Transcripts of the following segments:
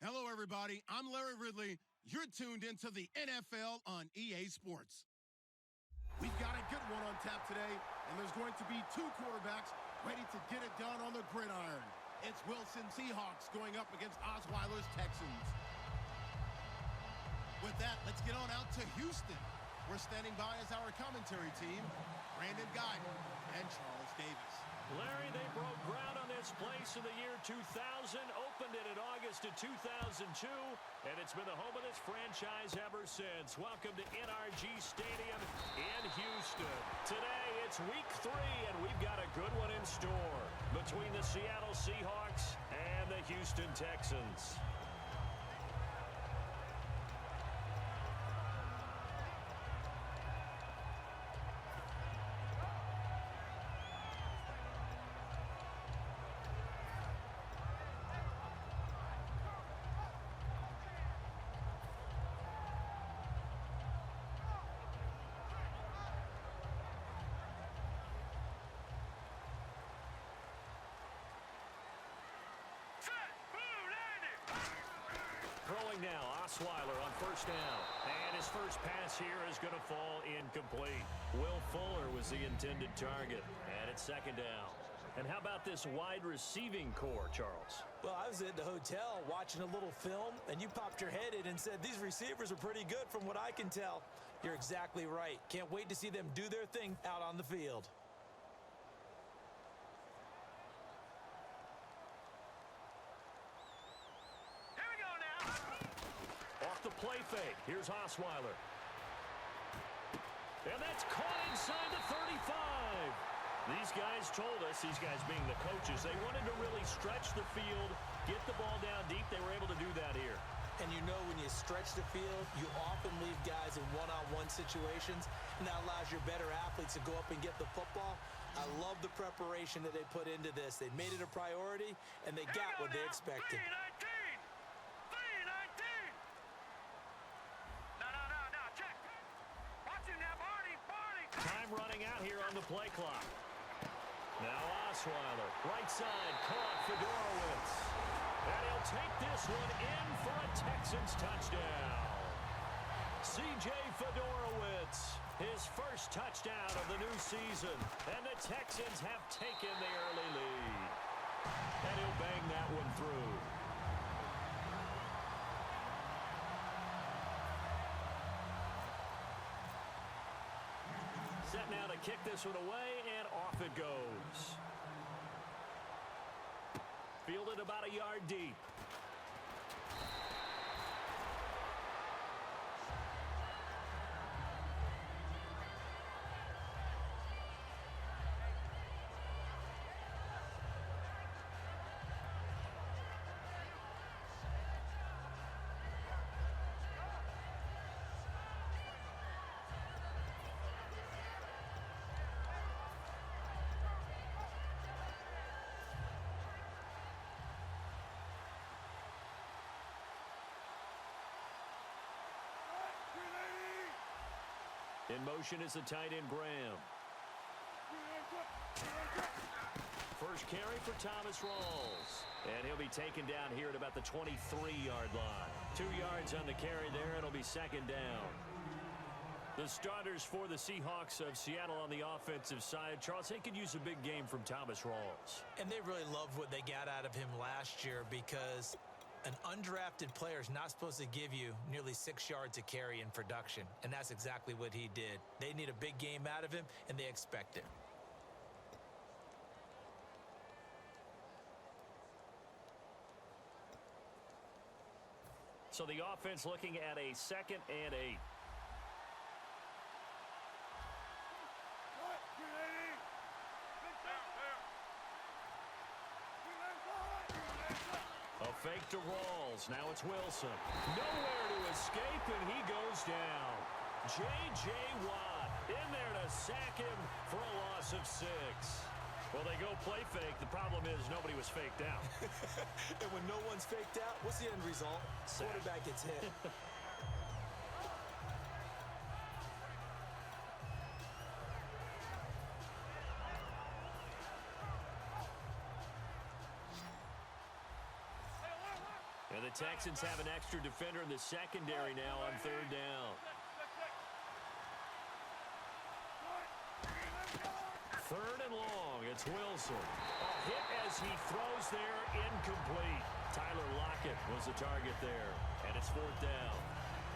Hello, everybody. I'm Larry Ridley. You're tuned into the NFL on EA Sports. We've got a good one on tap today, and there's going to be two quarterbacks ready to get it done on the gridiron. It's Wilson Seahawks going up against Osweiler's Texans. With that, let's get on out to Houston. We're standing by as our commentary team, Brandon Guyton and Charles Davis. Larry, they broke ground on this place in the year 2000, opened it in August of 2002, and it's been the home of this franchise ever since. Welcome to NRG Stadium in Houston. Today, it's week 3, and we've got a good one in store between the Seattle Seahawks and the Houston Texans. Throwing now, Osweiler on first down. And his first pass here is going to fall incomplete. Will Fuller was the intended target. And it's second down. And how about this wide receiving core, Charles? Well, I was at the hotel watching a little film, and you popped your head in and said, these receivers are pretty good from what I can tell. You're exactly right. Can't wait to see them do their thing out on the field. Off the play fake. Here's Osweiler. And that's caught inside the 35. These guys told us, these guys being the coaches, they wanted to really stretch the field, get the ball down deep. They were able to do that here. And you know when you stretch the field, you often leave guys in one-on-one situations, and that allows your better athletes to go up and get the football. I love the preparation that they put into this. They made it a priority, and they got what they expected. Time running out here on the play clock. Now Osweiler, right side, caught Fedorowicz. And he'll take this one in for a Texans touchdown. C.J. Fedorowicz, his first touchdown of the new season. And the Texans have taken the early lead. And he'll bang that one through. Set now to kick this one away, and off it goes. Fielded about a yard deep. In motion is the tight end, Graham. First carry for Thomas Rawls. And he'll be taken down here at about the 23-yard line. 2 yards on the carry there. It'll be second down. The starters for the Seahawks of Seattle on the offensive side. Charles, they could use a big game from Thomas Rawls. And they really loved what they got out of him last year because an undrafted player is not supposed to give you nearly 6 yards a carry in production, and that's exactly what he did. They need a big game out of him, and they expect it. So the offense looking at a 2nd and 8. A fake to Rawls. Now it's Wilson. Nowhere to escape, and he goes down. J.J. Watt in there to sack him for a loss of 6. Well, they go play fake. The problem is nobody was faked out. And when no one's faked out, what's the end result? Quarterback gets hit. And the Texans have an extra defender in the secondary now on third down. Third and long, it's Wilson. A hit as he throws there, incomplete. Tyler Lockett was the target there, and it's fourth down.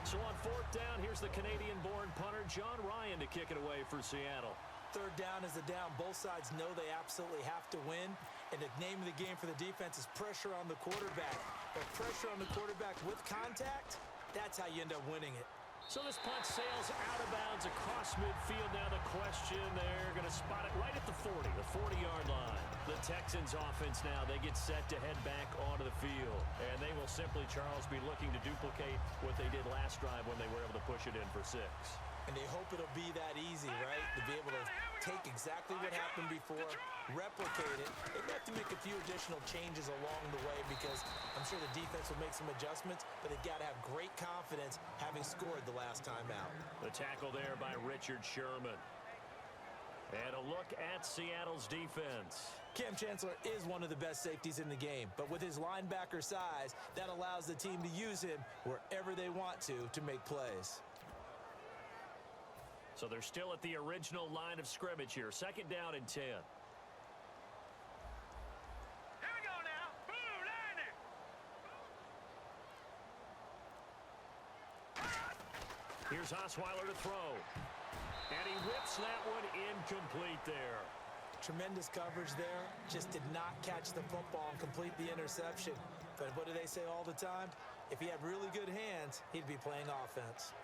So on fourth down, here's the Canadian-born punter, John Ryan, to kick it away for Seattle. Third down is the down. Both sides know they absolutely have to win, and the name of the game for the defense is pressure on the quarterback. But pressure on the quarterback with contact, that's how you end up winning it. So this punt sails out of bounds across midfield. Now the question, they're going to spot it right at the 40, the 40-yard line. The Texans offense now, they get set to head back onto the field. And they will simply, Charles, be looking to duplicate what they did last drive when they were able to push it in for 6. And they hope it'll be that easy, right? To be able to take exactly what happened before, replicate it. They have to make a few additional changes along the way because I'm sure the defense will make some adjustments, but they've got to have great confidence having scored the last time out. The tackle there by Richard Sherman. And a look at Seattle's defense. Cam Chancellor is one of the best safeties in the game, but with his linebacker size, that allows the team to use him wherever they want to make plays. So they're still at the original line of scrimmage here. Second down and 10. Here we go now. Boom, landing. Here's Osweiler to throw. And he whips that one incomplete there. Tremendous coverage there. Just did not catch the football and complete the interception. But what do they say all the time? If he had really good hands, he'd be playing offense.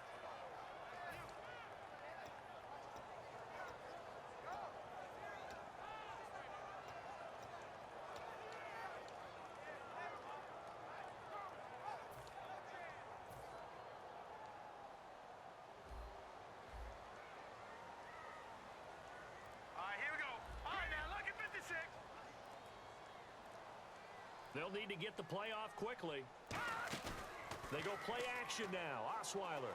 They'll need to get the play off quickly. They go play action now. Osweiler.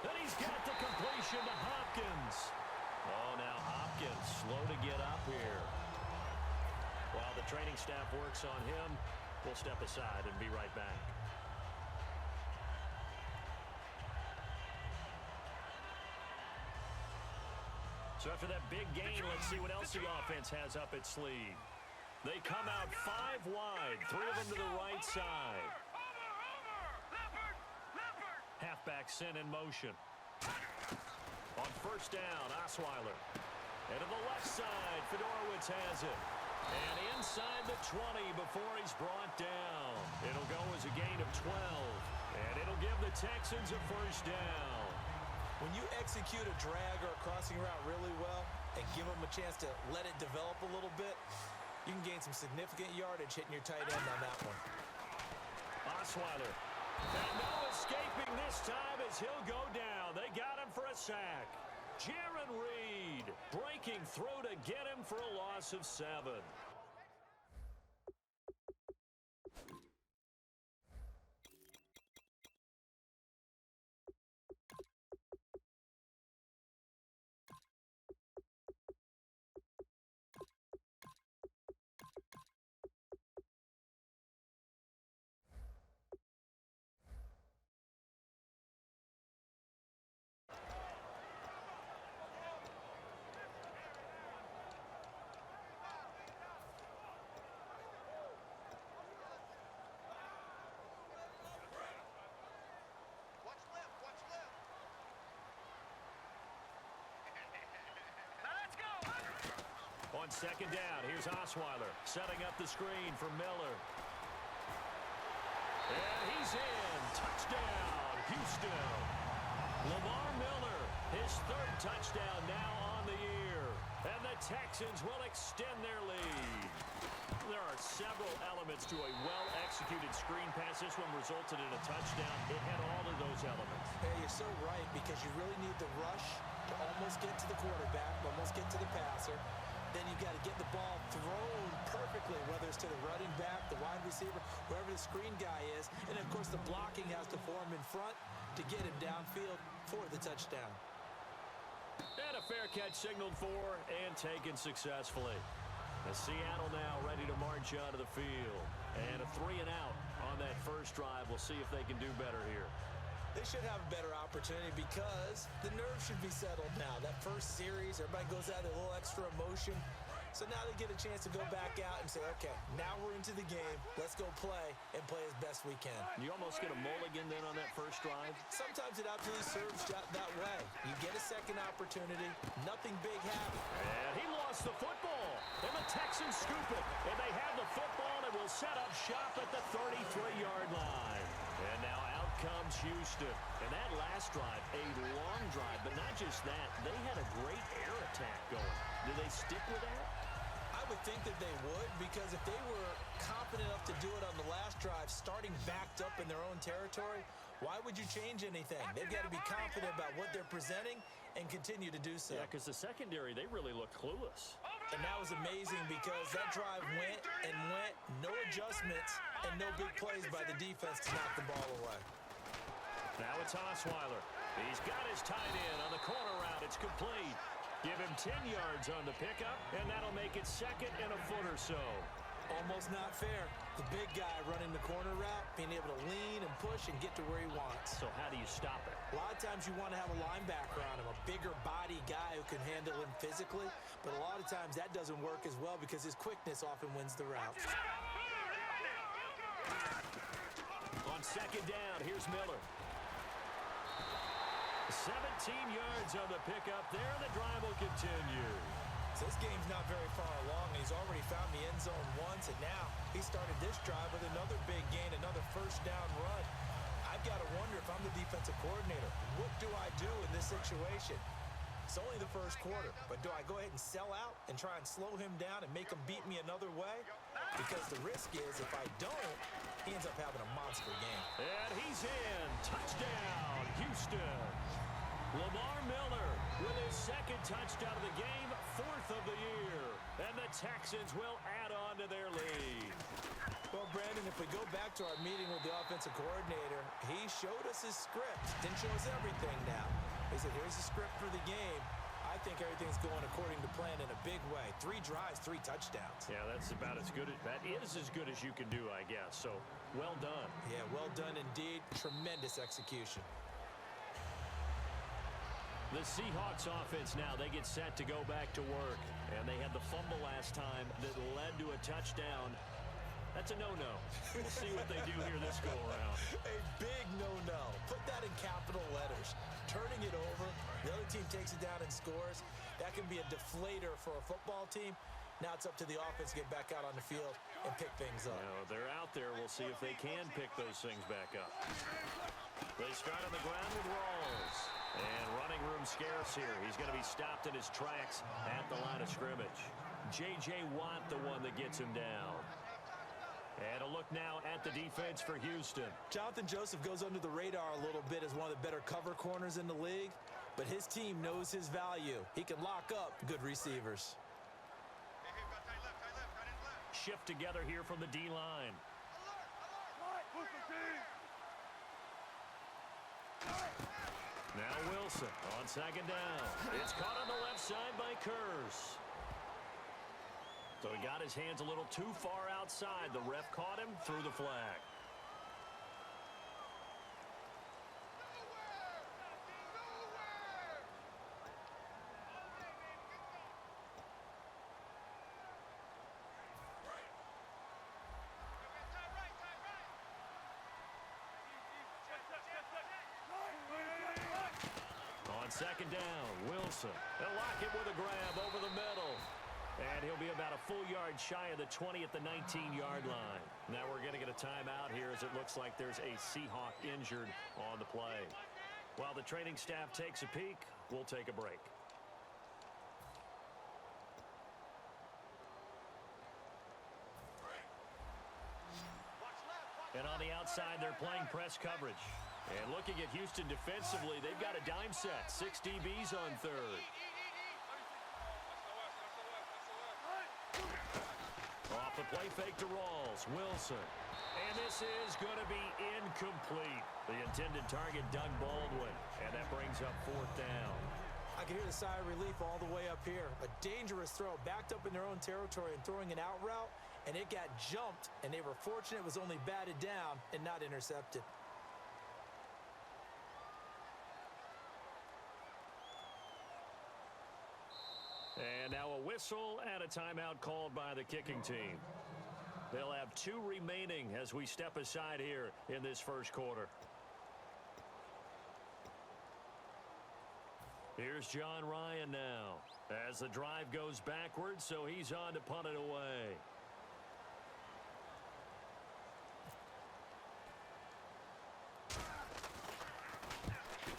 And he's got the completion to Hopkins. Oh, now Hopkins slow to get up here. While the training staff works on him, we'll step aside and be right back. So after that big gain, let's see what else the offense has up its sleeve. They come out 5 wide, 3 of them to the right side. Halfback sent in motion. On first down, Osweiler. And to the left side, Fedorowicz has it. And inside the 20 before he's brought down. It'll go as a gain of 12. And it'll give the Texans a first down. When you execute a drag or a crossing route really well and give them a chance to let it develop a little bit, you can gain some significant yardage hitting your tight end on that one. Osweiler. And no escaping this time as he'll go down. They got him for a sack. Jaron Reed breaking through to get him for a loss of 7. On second down, here's Osweiler setting up the screen for Miller. And he's in. Touchdown, Houston. Lamar Miller, his 3rd touchdown now on the year. And the Texans will extend their lead. There are several elements to a well-executed screen pass. This one resulted in a touchdown. It had all of those elements. Hey, you're so right, because you really need the rush to almost get to the quarterback, almost get to the passer. Then you've got to get the ball thrown perfectly, whether it's to the running back, the wide receiver, wherever the screen guy is. And, of course, the blocking has to form in front to get him downfield for the touchdown. And a fair catch signaled for and taken successfully. As Seattle now ready to march onto the field. And a 3 and out on that first drive. We'll see if they can do better here. They should have a better opportunity because the nerves should be settled now. That first series, everybody goes out with a little extra emotion. So now they get a chance to go back out and say, okay, now we're into the game. Let's go play and play as best we can. You almost get a mulligan then on that first drive? Sometimes it absolutely serves that way. You get a second opportunity, nothing big happened. And he lost the football. And the Texans scoop it. And they have the football and will set up shop at the 33-yard line. And now out comes Houston. And that last drive, a long drive, but not just that. They had a great air attack going. Do they stick with that? I would think that they would, because if they were confident enough to do it on the last drive, starting backed up in their own territory, why would you change anything? They've got to be confident about what they're presenting and continue to do so. Yeah, because the secondary, they really looked clueless. And that was amazing because that drive went and went, no adjustments, and no big plays by the defense to knock the ball away. Now it's Osweiler. He's got his tight end on the corner route. It's complete. Give him 10 yards on the pickup, and that'll make it second and a foot or so. Almost not fair. The big guy running the corner route, being able to lean and push and get to where he wants. So how do you stop it? A lot of times you want to have a linebacker on him, a bigger body guy who can handle him physically, but a lot of times that doesn't work as well because his quickness often wins the route. On second down, here's Miller. 17 yards on the pickup there, and the drive will continue. So this game's not very far along. He's already found the end zone once, and now he started this drive with another big gain, another first down run. I've got to wonder if I'm the defensive coordinator, what do I do in this situation? It's only the first quarter, but do I go ahead and sell out and try and slow him down and make him beat me another way? Because the risk is if I don't, he ends up having a monster game. And he's in. Touchdown, Houston. Lamar Miller with his second touchdown of the game, fourth of the year. And the Texans will add on to their lead. Well, Brandon, if we go back to our meeting with the offensive coordinator, he showed us his script. Didn't show us everything now. He said, here's the script for the game. I think everything's going according to plan in a big way. 3 drives, 3 touchdowns. Yeah, that's about as good. That is as good as you can do, I guess. So, well done. Yeah, well done indeed. Tremendous execution. The Seahawks offense now, they get set to go back to work. And they had the fumble last time that led to a touchdown. That's a no-no. We'll see what they do here this go-around. A big no-no. Put that in capital letters. Turning it over, the other team takes it down and scores. That can be a deflator for a football team. Now it's up to the offense to get back out on the field and pick things up. Well, they're out there. We'll see if they can pick those things back up. They start on the ground with Rawls. And running room scarce here. He's going to be stopped in his tracks at the line of scrimmage. J.J. Watt, the one that gets him down. And a look now at the defense for Houston. Jonathan Joseph goes under the radar a little bit as one of the better cover corners in the league, but his team knows his value. He can lock up good receivers. Shift together here from the D-line. Now Wilson on second down. It's caught on the left side by Kurz. So he got his hands a little too far outside. The ref caught him, threw the flag. On second down, Wilson. They'll lock it with a grab over the middle. And he'll be about a full yard shy of the 20 at the 19-yard line. Now we're going to get a timeout here as it looks like there's a Seahawk injured on the play. While the training staff takes a peek, we'll take a break. And on the outside, they're playing press coverage. And looking at Houston defensively, they've got a dime set. 6 DBs on third. Off the play fake to Rawls. Wilson. And this is going to be incomplete. The intended target, Doug Baldwin. And that brings up fourth down. I can hear the sigh of relief all the way up here. A dangerous throw, backed up in their own territory and throwing an out route, and it got jumped, and they were fortunate it was only batted down and not intercepted. And now a whistle and a timeout called by the kicking team. They'll have 2 remaining as we step aside here in this first quarter. Here's John Ryan now as the drive goes backwards, so he's on to punt it away.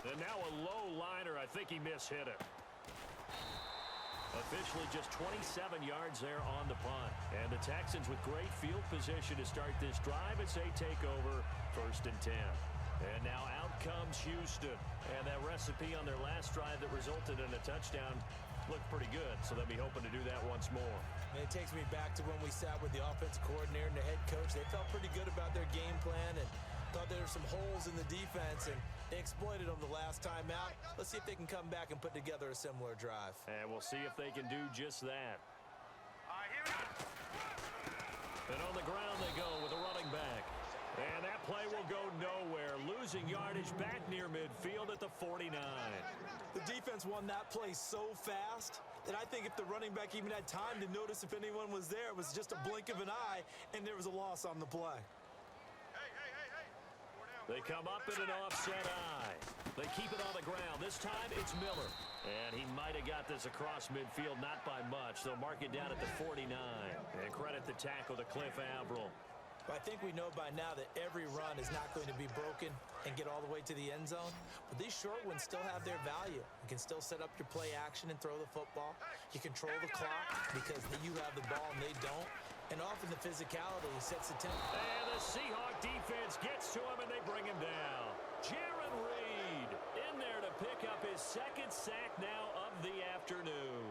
And now a low liner. I think he mishit it. Officially just 27 yards there on the punt. And the Texans with great field position to start this drive as they take over 1st and 10. And now out comes Houston. And that recipe on their last drive that resulted in a touchdown looked pretty good. So they'll be hoping to do that once more. And it takes me back to when we sat with the offensive coordinator and the head coach. They felt pretty good about their game plan and thought there were some holes in the defense, and they exploited them the last time out. Let's see if they can come back and put together a similar drive. And we'll see if they can do just that. All right, here we go. And on the ground they go with a running back. And that play will go nowhere. Losing yardage back near midfield at the 49. The defense won that play so fast that I think if the running back even had time to notice if anyone was there, it was just a blink of an eye, and there was a loss on the play. They come up in an offset eye. They keep it on the ground. This time it's Miller. And he might have got this across midfield, not by much. They'll mark it down at the 49. And credit the tackle to Cliff Averill. I think we know by now that every run is not going to be broken and get all the way to the end zone. But these short ones still have their value. You can still set up your play action and throw the football. You control the clock because you have the ball and they don't. And often the physicality sets the tempo. And the Seahawk defense gets to him and they bring him down. Jaron Reed in there to pick up his 2nd sack now of the afternoon.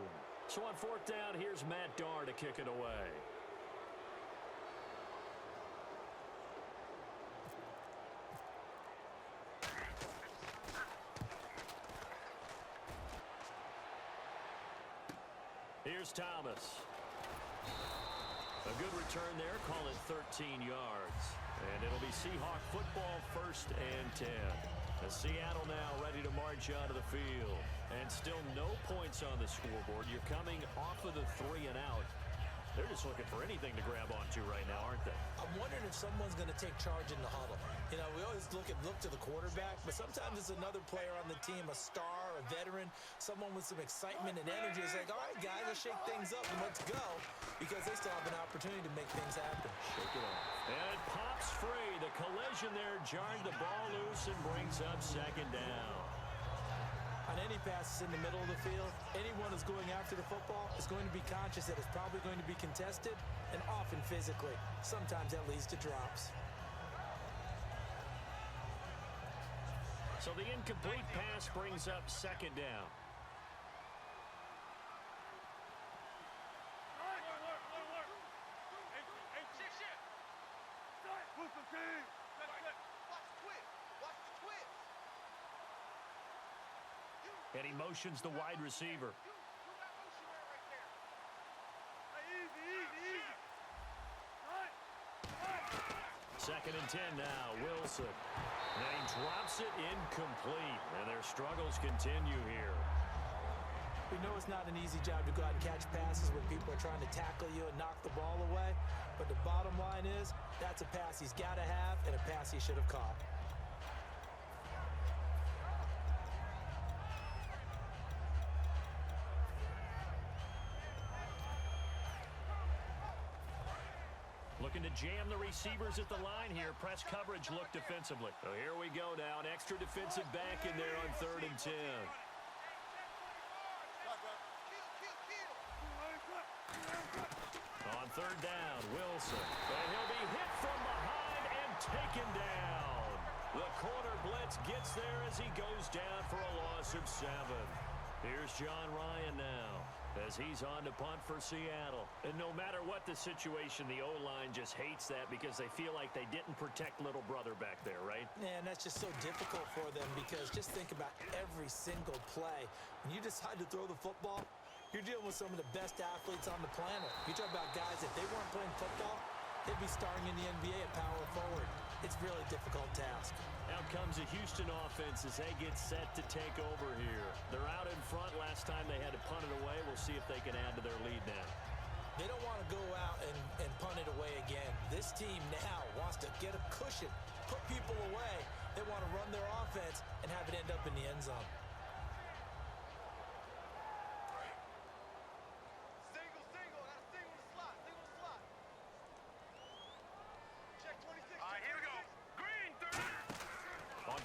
So on 4th down, here's Matt Darr to kick it away. Here's Thomas. A good return there, call it 13 yards. And it'll be Seahawk football 1st and 10. As Seattle now ready to march onto the field. And still no points on the scoreboard. You're coming off of the 3 and out. They're just looking for anything to grab onto right now, aren't they? I'm wondering if someone's going to take charge in the huddle. You know, we always look to the quarterback, but sometimes it's another player on the team, a star, a veteran, someone with some excitement and energy. It's like, all right, guys, let's shake things up and let's go, because they still have an opportunity to make things happen. Shake it off. And it pops free. The collision there jarred the ball loose and brings up 2nd down. On any passes in the middle of the field, anyone who's going after the football is going to be conscious that it's probably going to be contested, and often physically. Sometimes that leads to drops. So the incomplete pass brings up 2nd down. And he motions the wide receiver. Second and 10 now, Wilson. And he drops it incomplete. And their struggles continue here. We know it's not an easy job to go out and catch passes when people are trying to tackle you and knock the ball away. But the bottom line is, that's a pass he's got to have and a pass he should have caught. Looking to jam the receivers at the line here. Press coverage look defensively. So here we go now. An extra defensive back in there on 3rd and 10. On 3rd down, Wilson. And he'll be hit from behind and taken down. The corner blitz gets there as he goes down for a loss of 7. Here's John Ryan now as he's on to punt for Seattle. And no matter what the situation, the O-line just hates that because they feel like they didn't protect little brother back there, right? Man, that's just so difficult for them because just think about every single play. When you decide to throw the football, You're dealing with some of the best athletes on the planet. You talk about guys, if they weren't playing football, they'd be starring in the NBA at power forward. It's a really difficult task. Out comes a Houston offense as they get set to take over here. They're out in front. Last time they had to punt it away. We'll see if they can add to their lead now. They don't want to go out and punt it away again. This team now wants to get a cushion, put people away. They want to run their offense and have it end up in the end zone.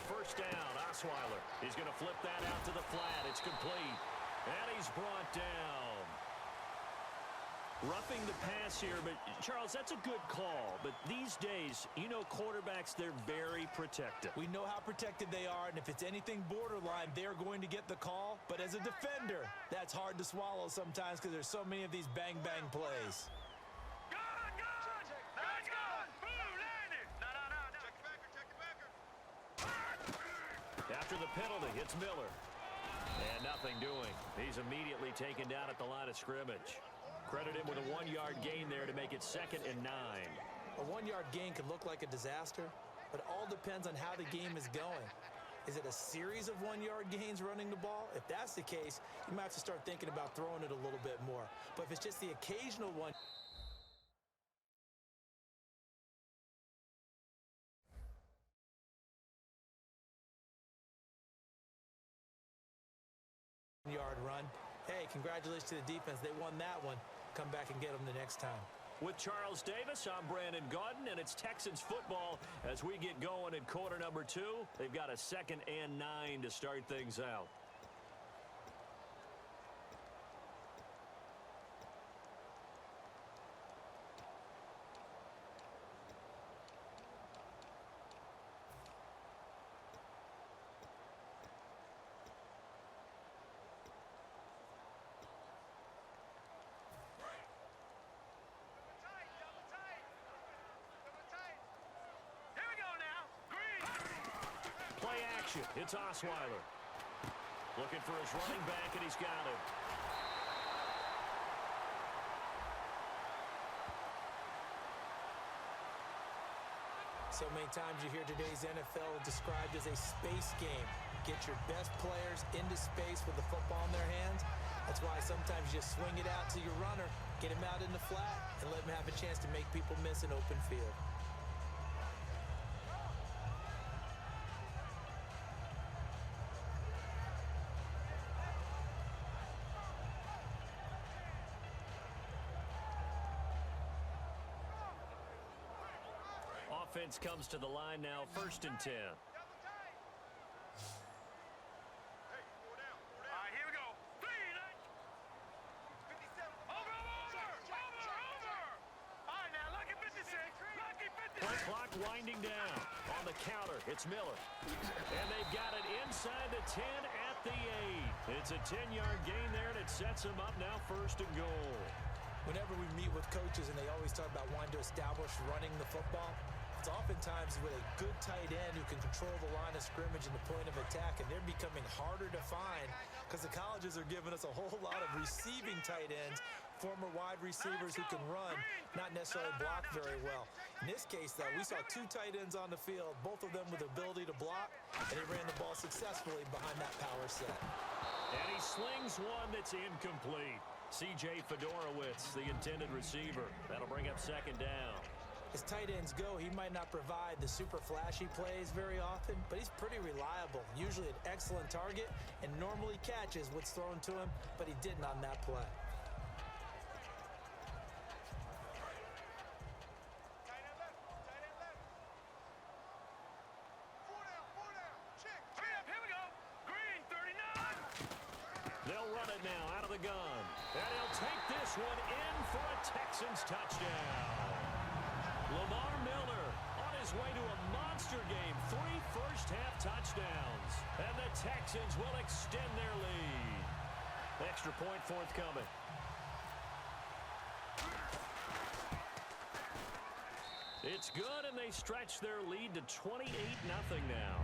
First down, Osweiler. He's going to flip that out to the flat. It's complete. And he's brought down. Roughing the pass here, but Charles, that's a good call. But these days, you know, quarterbacks, they're very protective. We know how protected they are, and if it's anything borderline, they're going to get the call. But as a defender, that's hard to swallow sometimes because there's so many of these bang-bang plays. After the penalty, it's Miller. And nothing doing. He's immediately taken down at the line of scrimmage. Credit him with a 1-yard gain there to make it 2nd and 9. A 1-yard gain can look like a disaster, but it all depends on how the game is going. Is it a series of 1-yard gains running the ball? If that's the case, you might have to start thinking about throwing it a little bit more. But if it's just the occasional one, yard run. Hey, congratulations to the defense. They won that one. Come back and get them the next time. With Charles Davis, I'm Brandon Gaudin, and it's Texans football as we get going in quarter number 2. They've got a 2nd and 9 to start things out. It's Osweiler. Looking for his running back, and he's got it. So many times you hear today's NFL described as a space game. Get your best players into space with the football in their hands. That's why sometimes you just swing it out to your runner, get him out in the flat, and let him have a chance to make people miss an open field. Offense comes to the line now, 1st and 10. Play clock winding down. On the counter, it's Miller. And they've got it inside the 10 at the 8. It's a 10-yard gain there, and it sets them up now 1st and goal. Whenever we meet with coaches and they always talk about wanting to establish running the football, it's oftentimes with a good tight end who can control the line of scrimmage and the point of attack, and they're becoming harder to find because the colleges are giving us a whole lot of receiving tight ends, former wide receivers who can run, not necessarily block very well. In this case, though, we saw 2 tight ends on the field, both of them with the ability to block, and they ran the ball successfully behind that power set. And he slings one that's incomplete. C.J. Fedorowicz, the intended receiver. That'll bring up 2nd down. As tight ends go, he might not provide the super flashy plays very often, but he's pretty reliable, usually an excellent target, and normally catches what's thrown to him, but he didn't on that play. They'll run it now out of the gun, and he'll take this one in for a Texans touchdown. Lamar Miller on his way to a monster game. 3 first-half touchdowns. And the Texans will extend their lead. Extra point forthcoming. It's good, and they stretch their lead to 28-0 now.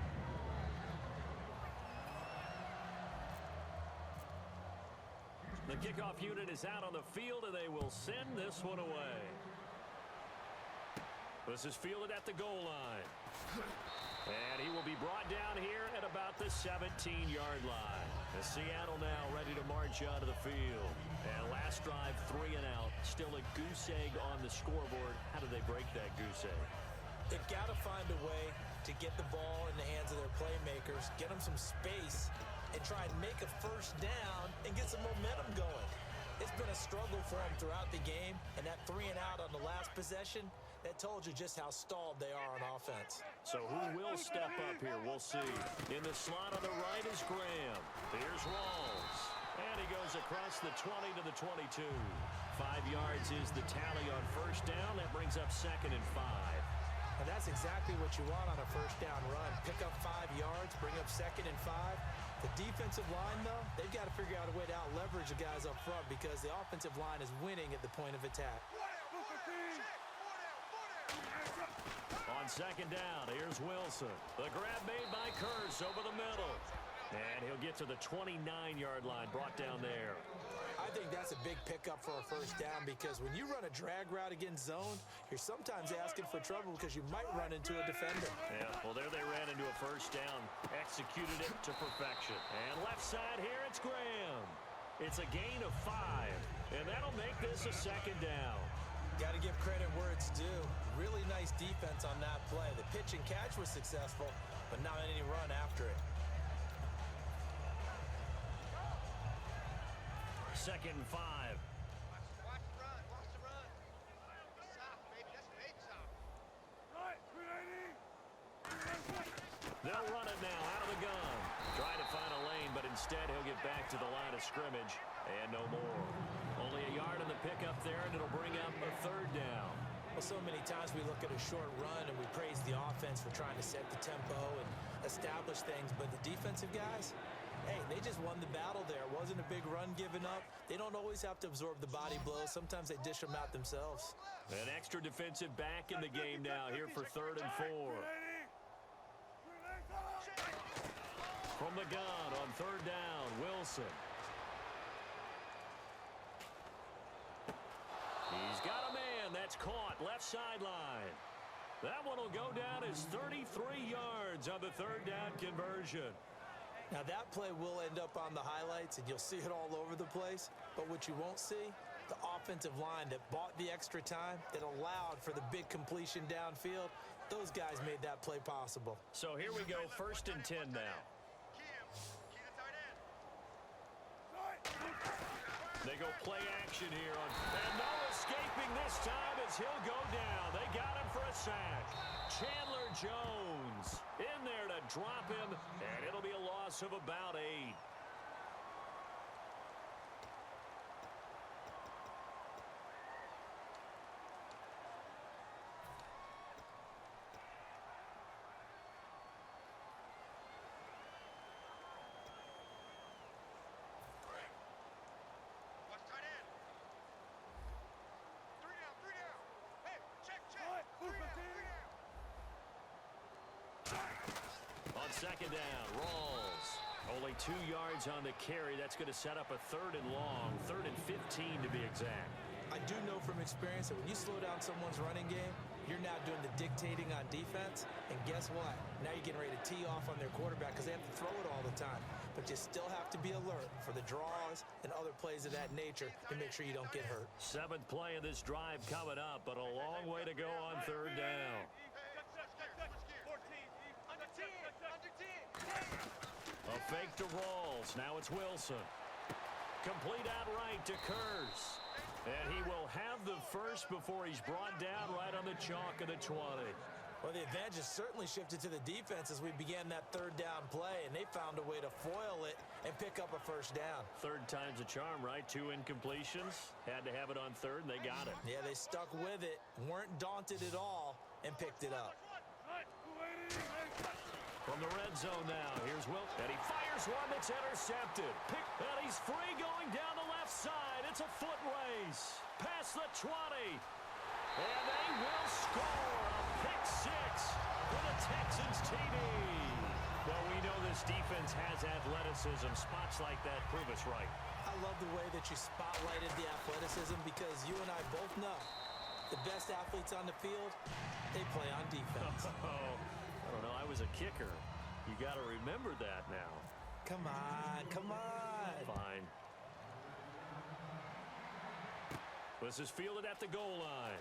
The kickoff unit is out on the field, and they will send this one away. This is fielded at the goal line. And he will be brought down here at about the 17-yard line. The Seattle now ready to march out of the field. And last drive, 3 and out. Still a goose egg on the scoreboard. How do they break that goose egg? They've got to find a way to get the ball in the hands of their playmakers, get them some space, and try and make a first down and get some momentum going. It's been a struggle for them throughout the game, and that 3 and out on the last possession, that told you just how stalled they are on offense. So who will step up here? We'll see. In the slot on the right is Graham. Here's Rawls. And he goes across the 20 to the 22. 5 yards is the tally on first down. That brings up 2nd and 5. And that's exactly what you want on a first down run. Pick up 5 yards, bring up 2nd and 5. The defensive line, though, they've got to figure out a way to out-leverage the guys up front because the offensive line is winning at the point of attack. On 2nd down, here's Wilson. The grab made by Kearse over the middle. And he'll get to the 29-yard line, brought down there. I think that's a big pickup for a first down because when you run a drag route against zone, you're sometimes asking for trouble because you might run into a defender. Yeah, well, there they ran into a first down. Executed it to perfection. And left side here, it's Graham. It's a gain of 5, and that'll make this a 2nd down. Got to give credit where it's due. Really nice defense on that play. The pitch and catch was successful, but not any run after it. 2nd and 5. Watch the run. Watch the run. South, baby. That's big south. Right, 380. They'll run it now out of the gun. Trying to find a lane, but instead he'll get back to the line of scrimmage. And no more. Only a yard on the pickup there, and it'll bring up a 3rd down. Well, so many times we look at a short run and we praise the offense for trying to set the tempo and establish things, but the defensive guys, hey, they just won the battle there. It wasn't a big run given up. They don't always have to absorb the body blows. Sometimes they dish them out themselves. An extra defensive back in the game now here for 3rd and 4. From the gun on 3rd down, Wilson. He's got a man. That's caught. Left sideline. That one will go down as 33 yards on the 3rd down conversion. Now, that play will end up on the highlights, and you'll see it all over the place. But what you won't see, the offensive line that bought the extra time, that allowed for the big completion downfield, those guys made that play possible. So here we go, 1st and 10 now. They go play action here on, and no escaping this time as he'll go down. They got him for a sack. Chandler Jones in there to drop him, and it'll be a loss of about 8. On 2nd down, Rawls. Only 2 yards on the carry. That's going to set up a 3rd and long, 3rd and 15 to be exact. I do know from experience that when you slow down someone's running game, you're now doing the dictating on defense. And guess what? Now you're getting ready to tee off on their quarterback because they have to throw it all the time. But you still have to be alert for the draws and other plays of that nature to make sure you don't get hurt. 7th play of this drive coming up, but a long way to go on 3rd down. A fake to Rawls. Now it's Wilson. Complete outright to Kearse. And he will have the first before he's brought down right on the chalk of the 20. Well, the advantage has certainly shifted to the defense as we began that 3rd down play, and they found a way to foil it and pick up a first down. 3rd time's a charm, right? 2 incompletions. Had to have it on 3rd, and they got it. Yeah, they stuck with it, weren't daunted at all, and picked it up. From the red zone now, here's Wilt, and he fires one that's intercepted. And he's free going down the left side. It's a foot race. Past the 20. And they will score a pick 6 for the Texans TD. Well, we know this defense has athleticism. Spots like that prove us right. I love the way that you spotlighted the athleticism because you and I both know the best athletes on the field, they play on defense. Oh, I don't know. I was a kicker. You got to remember that now. Come on, come on. Fine. This is fielded at the goal line.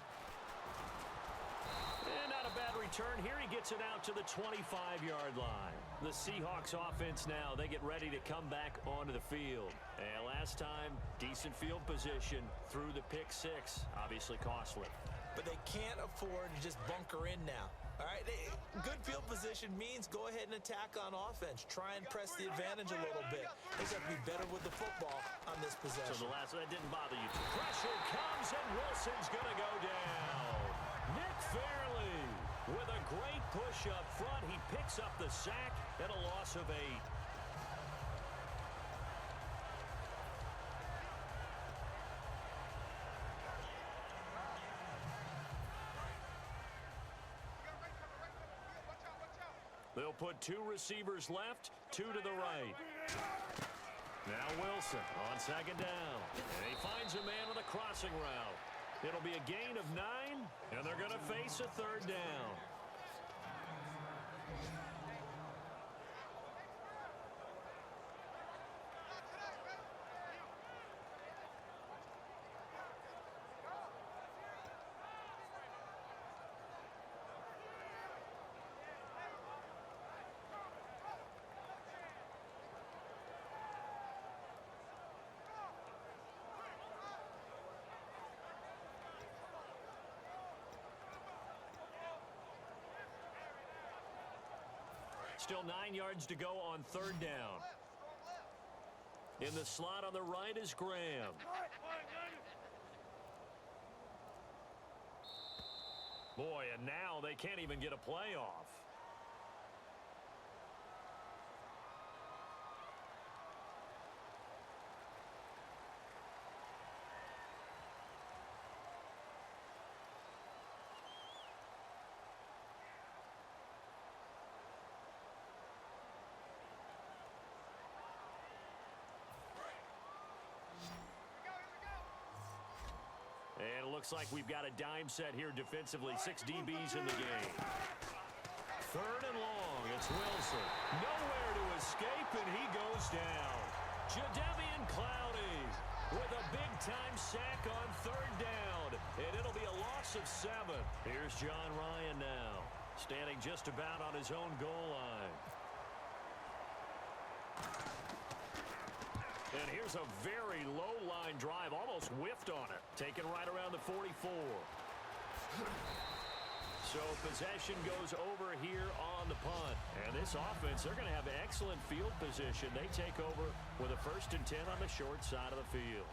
And not a bad return here. He gets it out to the 25-yard line. The Seahawks offense now, they get ready to come back onto the field. And last time, decent field position through the pick six. Obviously costly. But they can't afford to just bunker in now. All right, good field position means go ahead and attack on offense. Try and press the advantage a little bit. They got to be better with the football on this possession. So the last, that didn't bother you. Pressure comes, and Wilson's going to go down. Nick Fairley with a great push up front. He picks up the sack and a loss of 8. They'll put 2 receivers left, 2 to the right. Now Wilson on second down. And he finds a man with a crossing route. It'll be a gain of 9, and they're going to face a third down. Still 9 yards to go on third down. In the slot on the right is Graham. Boy, and now they can't even get a play off. And it looks like we've got a dime set here defensively. 6 DBs in the game. Third and long. It's Wilson. Nowhere to escape, and he goes down. Jadeveon Clowney with a big-time sack on third down. And it'll be a loss of 7. Here's John Ryan now, standing just about on his own goal line. And here's a very low-line drive, almost whiffed on it. Taken right around the 44. So possession goes over here on the punt. And this offense, they're going to have excellent field position. They take over with a 1st and 10 on the short side of the field.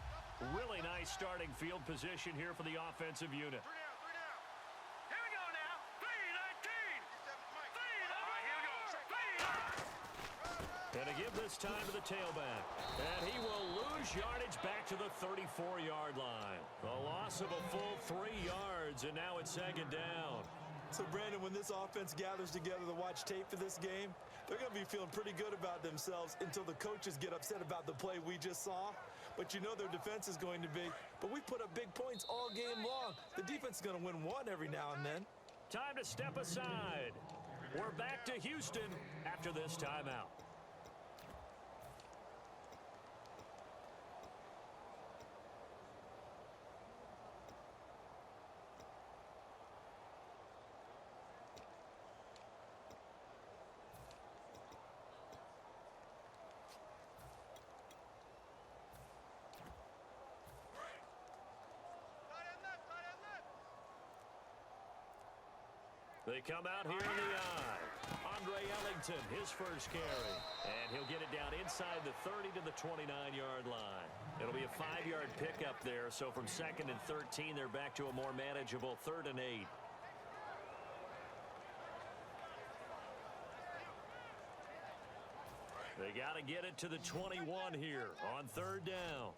Really nice starting field position here for the offensive unit. And to give this time to the tailback. And he will lose yardage back to the 34-yard line. A loss of a full 3 yards, and now it's second down. So, Brandon, when this offense gathers together to watch tape for this game, they're going to be feeling pretty good about themselves until the coaches get upset about the play we just saw. But you know their defense is going to be. But we put up big points all game long. The defense is going to win one every now and then. Time to step aside. We're back to Houston after this timeout. They come out here in the eye. Andre Ellington, his first carry. And he'll get it down inside the 30 to the 29-yard line. It'll be a 5-yard pickup there. So from 2nd and 13, they're back to a more manageable 3rd and 8. They got to get it to the 21 here on 3rd down.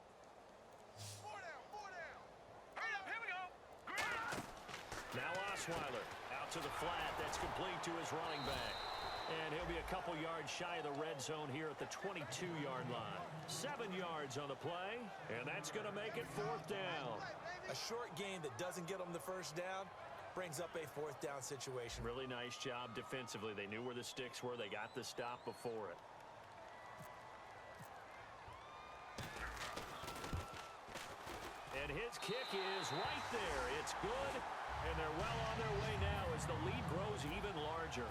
Now Osweiler out to the flat. That's complete to his running back. And he'll be a couple yards shy of the red zone here at the 22-yard line. 7 yards on the play, and that's going to make it 4th down. A short gain that doesn't get them the first down brings up a 4th down situation. Really nice job defensively. They knew where the sticks were. They got the stop before it. And his kick is right there. It's good, and they're well on their way now as the lead grows even larger.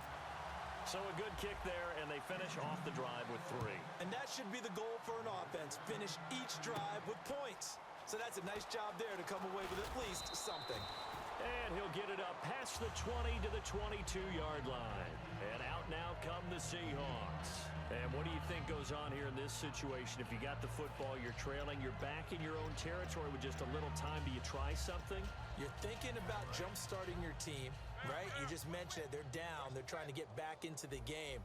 So a good kick there, and they finish off the drive with 3. And that should be the goal for an offense. Finish each drive with points. So that's a nice job there to come away with at least something. And he'll get it up past the 20 to the 22-yard line. And out now come the Seahawks. And what do you think goes on here in this situation? If you got the football, you're trailing, you're back in your own territory with just a little time. Do you try something? You're thinking about jump-starting your team, right? You just mentioned it. They're down. They're trying to get back into the game.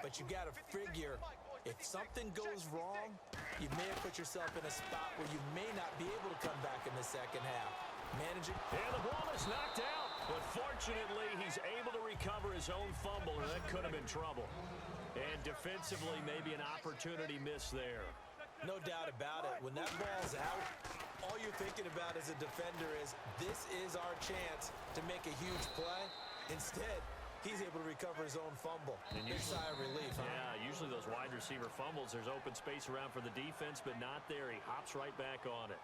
But you got to figure, if something goes wrong, you may have put yourself in a spot where you may not be able to come back in the second half. Managing. And the ball is knocked out. But fortunately, he's able to recover his own fumble, and that could have been trouble. And defensively, maybe an opportunity missed there. No doubt about it. When that ball's out, all you're thinking about as a defender is, this is our chance to make a huge play. Instead, he's able to recover his own fumble. And big sigh of relief, huh? Yeah, usually those wide receiver fumbles, there's open space around for the defense, but not there. He hops right back on it.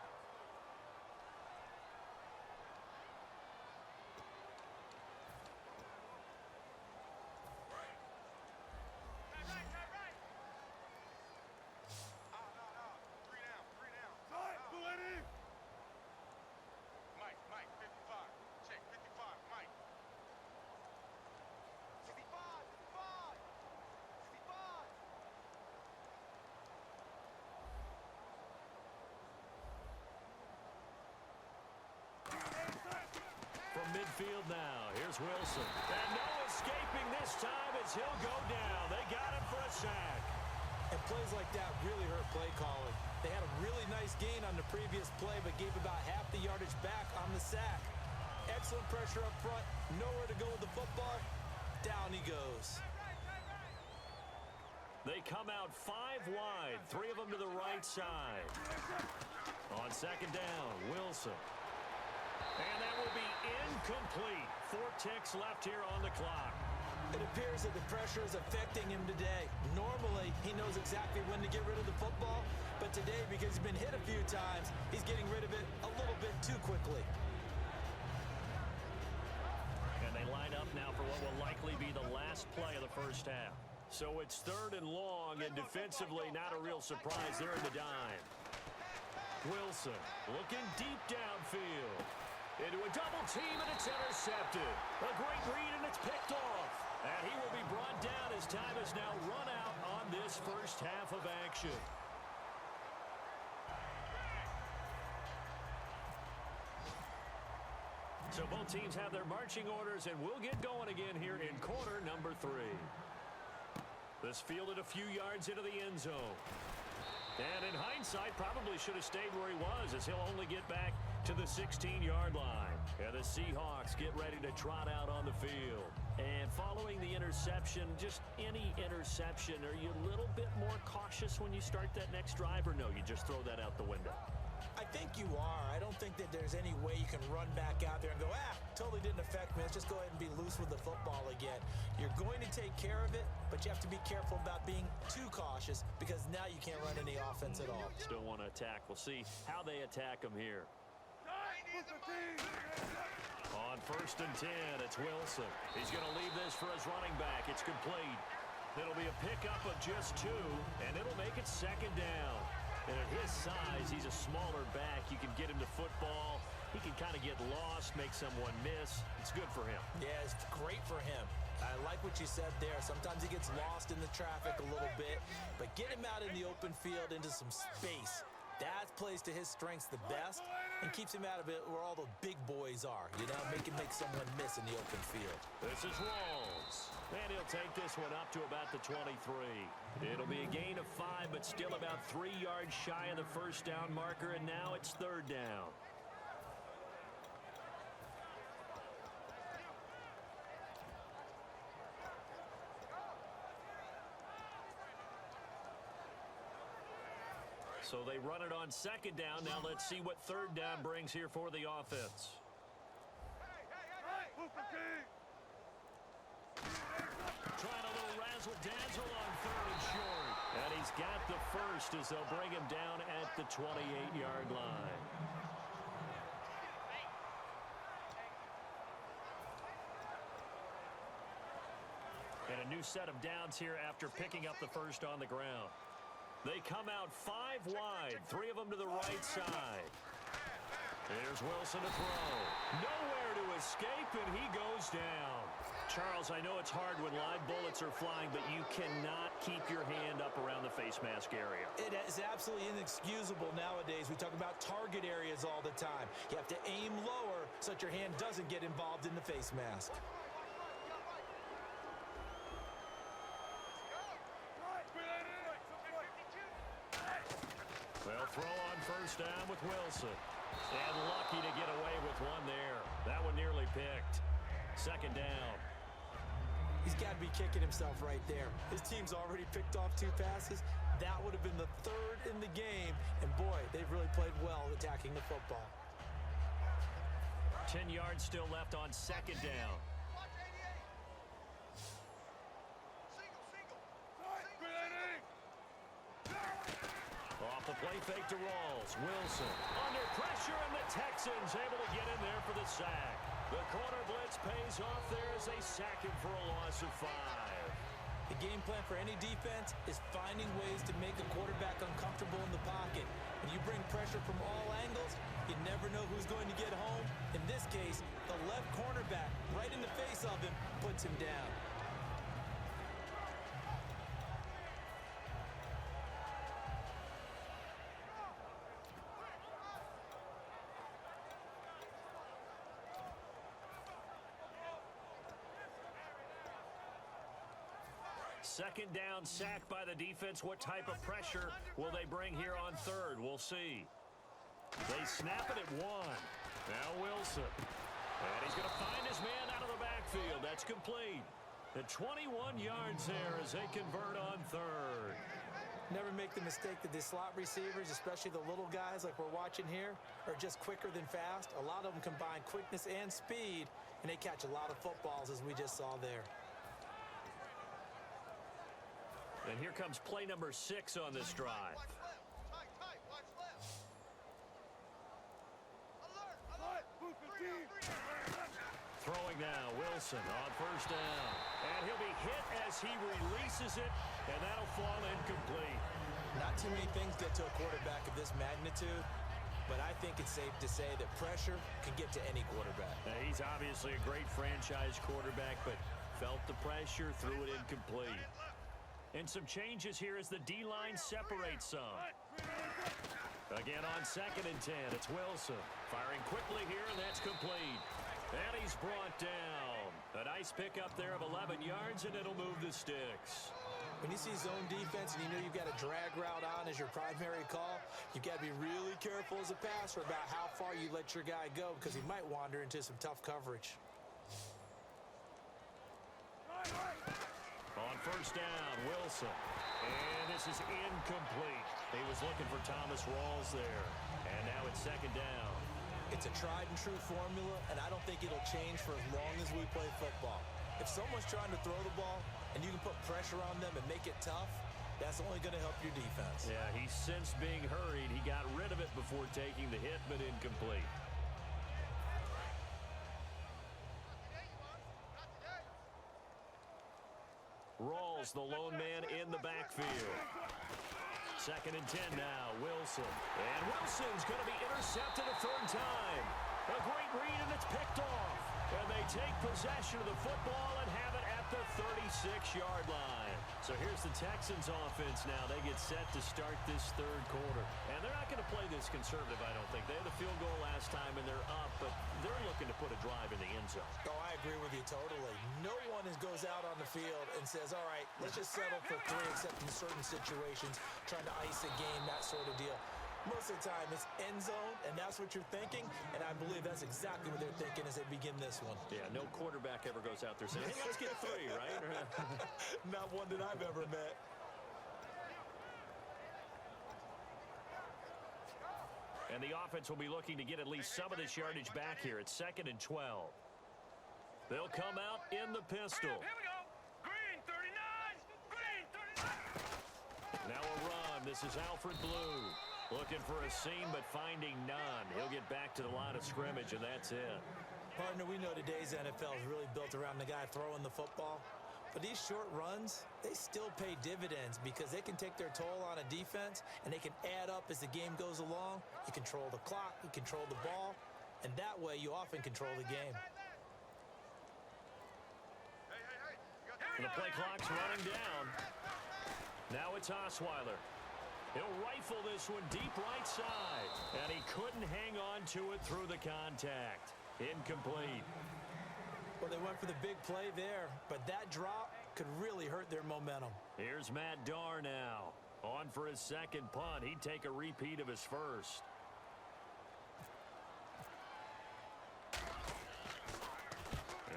Midfield now. Here's Wilson. And no escaping this time as he'll go down. They got him for a sack. And plays like that really hurt play calling. They had a really nice gain on the previous play, but gave about half the yardage back on the sack. Excellent pressure up front. Nowhere to go with the football. Down he goes. They come out 5 wide. 3 of them to the right side. On second down, Wilson. And that will be incomplete. 4 ticks left here on the clock. It appears that the pressure is affecting him today. Normally, he knows exactly when to get rid of the football, but today, because he's been hit a few times, he's getting rid of it a little bit too quickly. And they line up now for what will likely be the last play of the first half. So it's 3rd and long, and defensively, not a real surprise. They're in the dime. Wilson looking deep downfield. Into a double team, and it's intercepted. A great read, and it's picked off. And he will be brought down as time has now run out on this first half of action. So both teams have their marching orders, and we'll get going again here in quarter number 3. This fielded a few yards into the end zone. And in hindsight, probably should have stayed where he was, as he'll only get back to the 16-yard line. And the Seahawks get ready to trot out on the field. And following the interception, just any interception, are you a little bit more cautious when you start that next drive, or no, you just throw that out the window? I think you are. I don't think that there's any way you can run back out there and go, totally didn't affect me. Let's just go ahead and be loose with the football again. You're going to take care of it, but you have to be careful about being too cautious, because now you can't run any offense at all. Still want to attack. We'll see how they attack him here. On 1st and 10, it's Wilson. He's going to leave this for his running back. It's complete. It'll be a pickup of just 2, and it'll make it 2nd down. And at his size, he's a smaller back. You can get him to football. He can kind of get lost, make someone miss. It's good for him. Yeah, it's great for him. I like what you said there. Sometimes he gets lost in the traffic a little bit, but get him out in the open field into some space. That plays to his strengths the best and keeps him out of it where all the big boys are, make someone miss in the open field. This is Rawls. And he'll take this one up to about the 23. It'll be a gain of 5, but still about 3 yards shy of the first down marker, and now it's 3rd down. So they run it on second down. Now let's see what third down brings here for the offense. Trying a little razzle-dazzle on third and short. And he's got the first as they'll bring him down at the 28-yard line. And a new set of downs here after picking up the first on the ground. They come out 5 wide, 3 of them to the right side. Here's Wilson to throw. Nowhere to escape, and he goes down. Charles, I know it's hard when live bullets are flying, but you cannot keep your hand up around the face mask area. It is absolutely inexcusable nowadays. We talk about target areas all the time. You have to aim lower so that your hand doesn't get involved in the face mask. They'll throw on first down with Wilson. And lucky to get away with one there. That one nearly picked. Second down. He's got to be kicking himself right there. His team's already picked off 2 passes. That would have been the 3rd in the game. And boy, they've really played well attacking the football. 10 yards still left on second down. Off the play fake to Rawls. Wilson under pressure, and the Texans able to get in there for the sack. The corner blitz pays off there as they sack him for a loss of 5. The game plan for any defense is finding ways to make a quarterback uncomfortable in the pocket. When you bring pressure from all angles, you never know who's going to get home. In this case, the left cornerback, right in the face of him, puts him down. Second down, sacked by the defense. What type of pressure will they bring here on third? We'll see. They snap it at 1. Now Wilson. And he's going to find his man out of the backfield. That's complete. The 21 yards there as they convert on third. Never make the mistake that the slot receivers, especially the little guys like we're watching here, are just quicker than fast. A lot of them combine quickness and speed, and they catch a lot of footballs as we just saw there. And here comes play number 6 on this drive. Throwing now, Wilson on first down. And he'll be hit as he releases it, and that'll fall incomplete. Not too many things get to a quarterback of this magnitude, but I think it's safe to say that pressure can get to any quarterback. Now, he's obviously a great franchise quarterback, but felt the pressure, threw it incomplete. And some changes here as the D-line separates some. Again on second and 10, it's Wilson. Firing quickly here, and that's complete. And he's brought down. A nice pickup there of 11 yards, and it'll move the sticks. When you see zone defense and you know you've got a drag route on as your primary call, you've got to be really careful as a passer about how far you let your guy go because he might wander into some tough coverage. On first down, Wilson. And this is incomplete. He was looking for Thomas Rawls there. And now it's second down. It's a tried-and-true formula, and I don't think it'll change for as long as we play football. If someone's trying to throw the ball and you can put pressure on them and make it tough, that's only going to help your defense. Yeah, he sensed being hurried. He got rid of it before taking the hit, but incomplete. Rawls, the lone man in the backfield. Second and 10 now, Wilson. And Wilson's going to be intercepted a third time. A great read, and it's picked off. And they take possession of the football and have it at the 36-yard line. So here's the Texans offense now. They get set to start this third quarter. And they're not going to play this conservative, I don't think. They had the field goal last time, and they're up, but they're looking to put a drive in the end zone. Oh, I agree with you totally. No one goes out on the field and says, all right, let's just settle for 3, except in certain situations, trying to ice a game, that sort of deal. Most of the time, it's end zone, and that's what you're thinking, and I believe that's exactly what they're thinking as they begin this one. Yeah, no quarterback ever goes out there saying, hey, let's get 3, right? Not one that I've ever met. And the offense will be looking to get at least some of this yardage back here. It's 2nd and 12. They'll come out in the pistol. Here we go. Green 39. Green 39. Now a run. This is Alfred Blue. Looking for a seam, but finding none. He'll get back to the line of scrimmage, and that's it. Partner, we know today's NFL is really built around the guy throwing the football. But these short runs, they still pay dividends because they can take their toll on a defense, and they can add up as the game goes along. You control the clock, you control the ball, and that way you often control the game. And the play clock's running down. Now it's Osweiler. He'll rifle this one deep right side. And he couldn't hang on to it through the contact. Incomplete. Well, they went for the big play there, but that drop could really hurt their momentum. Here's Matt Darr now. On for his second punt. He'd take a repeat of his first.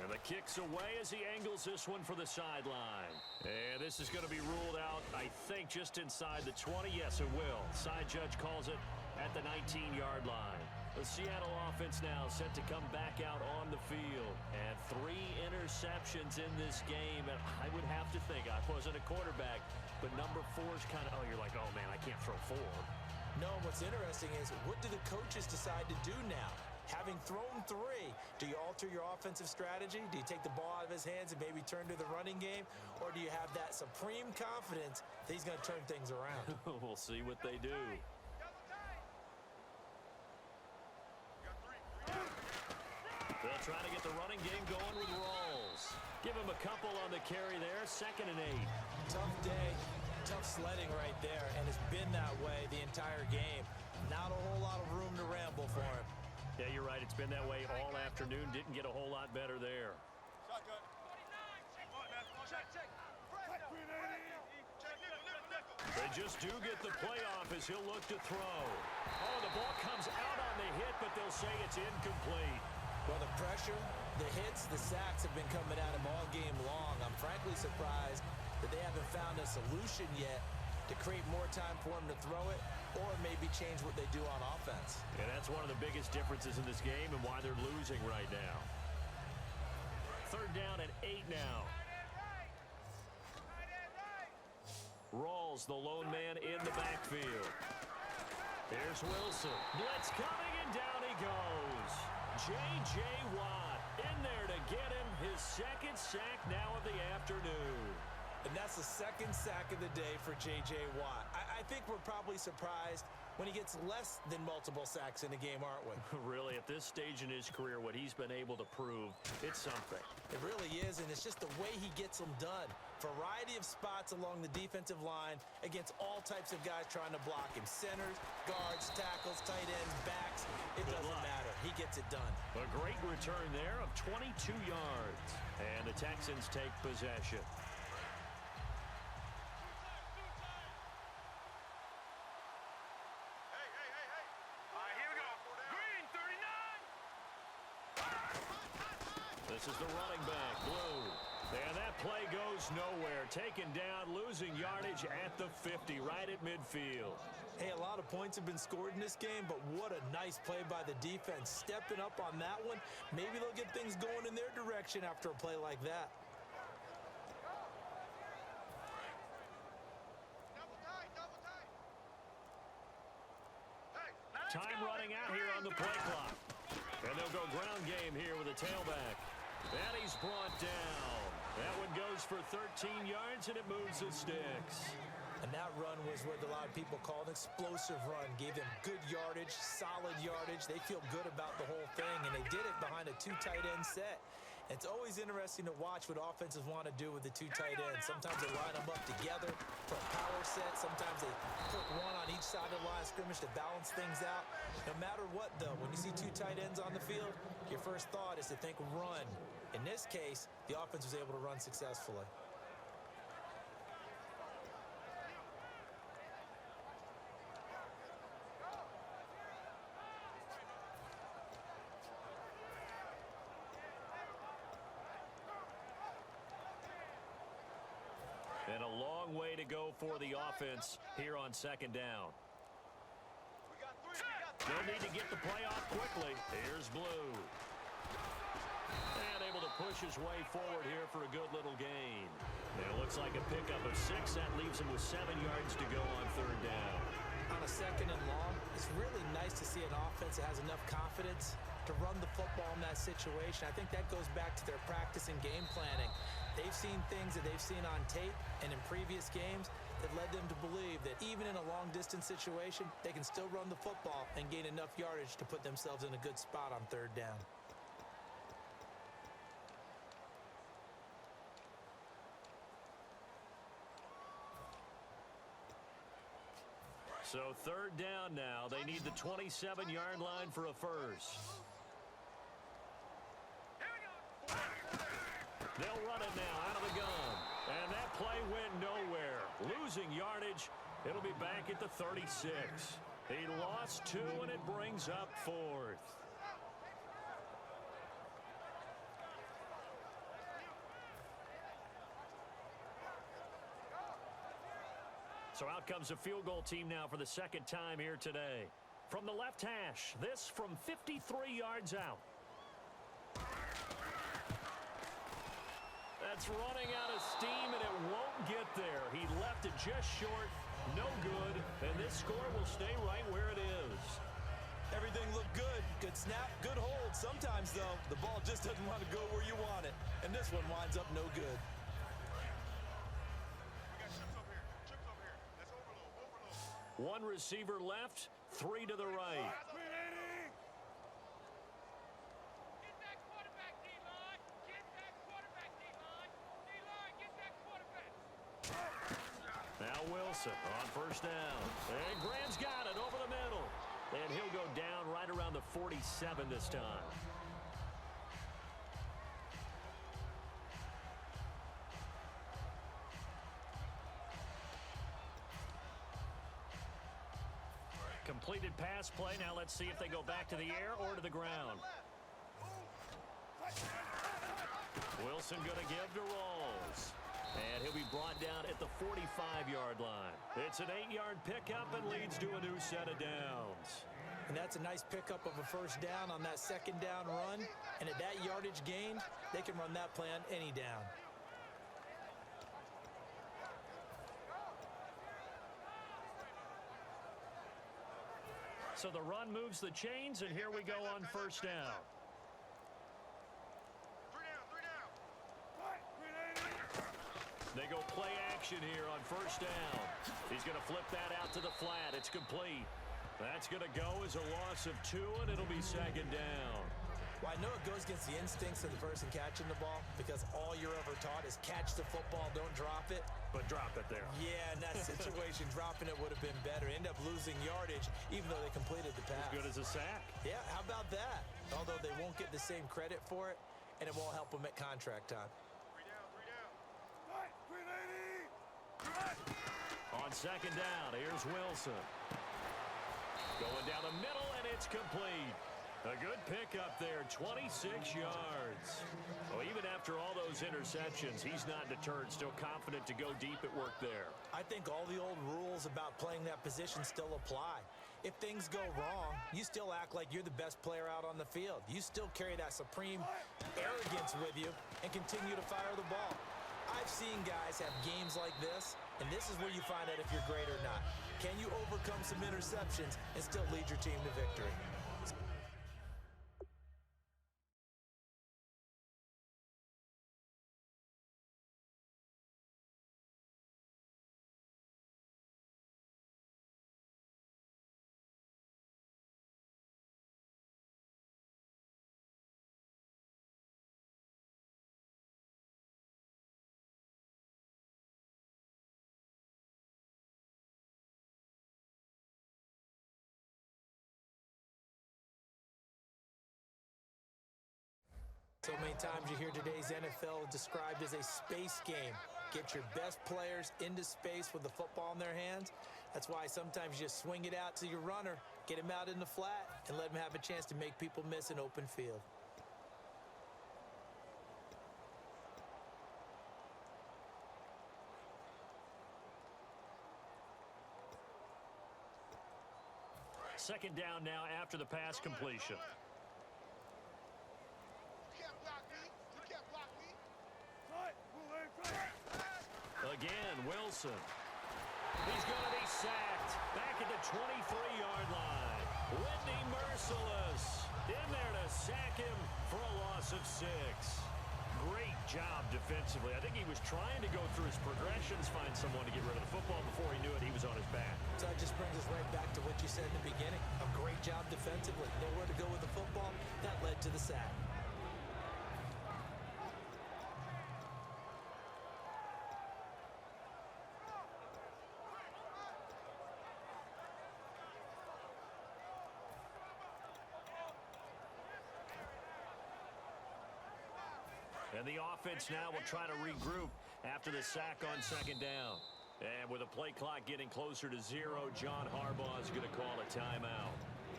And the kick's away as he angles this one for the sideline. And this is going to be ruled out, I think, just inside the 20. Yes, it will. Side judge calls it at the 19-yard line. The Seattle offense now set to come back out on the field. And 3 interceptions in this game. And I would have to think, I wasn't a quarterback, but number 4 is kind of, oh, you're like, oh, man, I can't throw 4. No, what's interesting is, what do the coaches decide to do now? Having thrown 3, do you alter your offensive strategy? Do you take the ball out of his hands and maybe turn to the running game? Or do you have that supreme confidence that he's going to turn things around? We'll see what they do. They'll try to get the running game going with Rawls. Give him a couple on the carry there. 2nd and 8. Tough day, tough sledding right there, and it's been that way the entire game. Not a whole lot of room to ramble for him. Yeah, you're right. It's been that way all afternoon. Didn't get a whole lot better there. They just do get the playoff as he'll look to throw. Oh, the ball comes out on the hit, but they'll say it's incomplete. Well, the pressure, the hits, the sacks have been coming at him all game long. I'm frankly surprised that they haven't found a solution yet to create more time for him to throw it, or maybe change what they do on offense. And that's one of the biggest differences in this game and why they're losing right now. 3rd down and 8 now. Rawls, the lone man in the backfield. Here's Wilson. Blitz coming, and down he goes. J.J. Watt in there to get him his 2nd sack now of the afternoon. And that's the 2nd sack of the day for J.J. Watt. I think we're probably surprised when he gets less than multiple sacks in a game, aren't we? Really, at this stage in his career, what he's been able to prove, it's something. It really is, and it's just the way he gets them done. Variety of spots along the defensive line against all types of guys trying to block him. Centers, guards, tackles, tight ends, backs. It doesn't matter. He gets it done. A great return there of 22 yards. And the Texans take possession. This is the running back, Blue. And that play goes nowhere. Taken down, losing yardage at the 50, right at midfield. Hey, a lot of points have been scored in this game, but what a nice play by the defense. Stepping up on that one, maybe they'll get things going in their direction after a play like that. Time running out here on the play clock. And they'll go ground game here with a tailback. And he's brought down. That one goes for 13 yards, and it moves the sticks. And that run was what a lot of people call an explosive run. Gave them good yardage, solid yardage. They feel good about the whole thing, and they did it behind a 2 tight end set. It's always interesting to watch what offenses want to do with the 2 tight ends. Sometimes they line them up together for a power set. Sometimes they put one on each side of the line of scrimmage to balance things out. No matter what, though, when you see 2 tight ends on the field, your first thought is to think run. In this case, the offense was able to run successfully. And a long way to go for the offense here on 2nd down. We got 3. They'll need to get the play off quickly. Here's Blue. And able to push his way forward here for a good little gain. And it looks like a pickup of 6. That leaves him with 7 yards to go on third down. On a 2nd and long, it's really nice to see an offense that has enough confidence to run the football in that situation. I think that goes back to their practice and game planning. They've seen things that they've seen on tape and in previous games that led them to believe that even in a long-distance situation, they can still run the football and gain enough yardage to put themselves in a good spot on third down. So third down now. They need the 27-yard line for a first. They'll run it now out of the gun. And that play went nowhere. Losing yardage. It'll be back at the 36. He lost 2, and it brings up 4th. So out comes a field goal team now for the 2nd time here today. From the left hash, this from 53 yards out. That's running out of steam, and it won't get there. He left it just short, no good, and this score will stay right where it is. Everything looked good. Good snap, good hold. Sometimes, though, the ball just doesn't want to go where you want it. And this one winds up no good. One receiver left, 3 to the right. Get that quarterback, D-line. Get that quarterback, D-line. D-line, get that quarterback. Now Wilson on first down. And Graham's got it over the middle. And he'll go down right around the 47 this time. Completed pass play. Now let's see if they go back to the air or to the ground. Wilson going to give to Rawls. And he'll be brought down at the 45-yard line. It's an 8-yard pickup and leads to a new set of downs. And that's a nice pickup of a first down on that 2nd down run. And at that yardage gained, they can run that play on any down. So the run moves the chains, and here we go on first down. 3 down. They go play action here on first down. He's going to flip that out to the flat. It's complete. That's going to go as a loss of 2, and it'll be 2nd down. Well, I know it goes against the instincts of the person catching the ball because all you're ever taught is catch the football, don't drop it. But drop it there. Yeah, in that situation, dropping it would have been better. End up losing yardage, even though they completed the pass. As good as a sack. Yeah, how about that? Although they won't get the same credit for it, and it won't help them at contract time. 3 down. On 2nd down, here's Wilson. Going down the middle, and it's complete. A good pickup there, 26 yards. Well, even after all those interceptions, he's not deterred, still confident to go deep at work there. I think all the old rules about playing that position still apply. If things go wrong, you still act like you're the best player out on the field. You still carry that supreme arrogance with you and continue to fire the ball. I've seen guys have games like this, and this is where you find out if you're great or not. Can you overcome some interceptions and still lead your team to victory? So many times you hear today's NFL described as a space game. Get your best players into space with the football in their hands. That's why sometimes you just swing it out to your runner, get him out in the flat, and let him have a chance to make people miss an open field. Second down now after the pass completion. You can't block me. You can't block me. Again, Wilson. He's going to be sacked back at the 23-yard line. Whitney Merciless in there to sack him for a loss of 6. Great job defensively. I think he was trying to go through his progressions, find someone to get rid of the football. Before he knew it, he was on his back. So that just brings us right back to what you said in the beginning. A great job defensively. Nowhere to go with the football. That led to the sack. And the offense now will try to regroup after the sack on second down. And with the play clock getting closer to 0, John Harbaugh is going to call a timeout.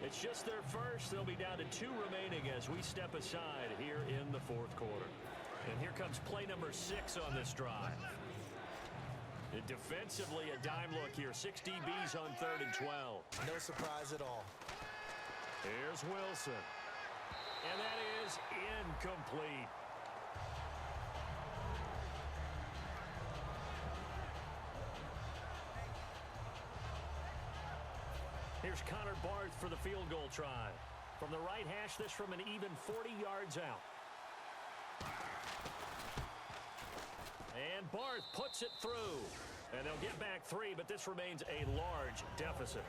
It's just their first. They'll be down to 2 remaining as we step aside here in the fourth quarter. And here comes play number 6 on this drive. And defensively, a dime look here. 6 DBs on 3rd and 12. No surprise at all. Here's Wilson. And that is incomplete. Here's Connor Barth for the field goal try. From the right hash, this from an even 40 yards out. And Barth puts it through. And they'll get back 3, but this remains a large deficit.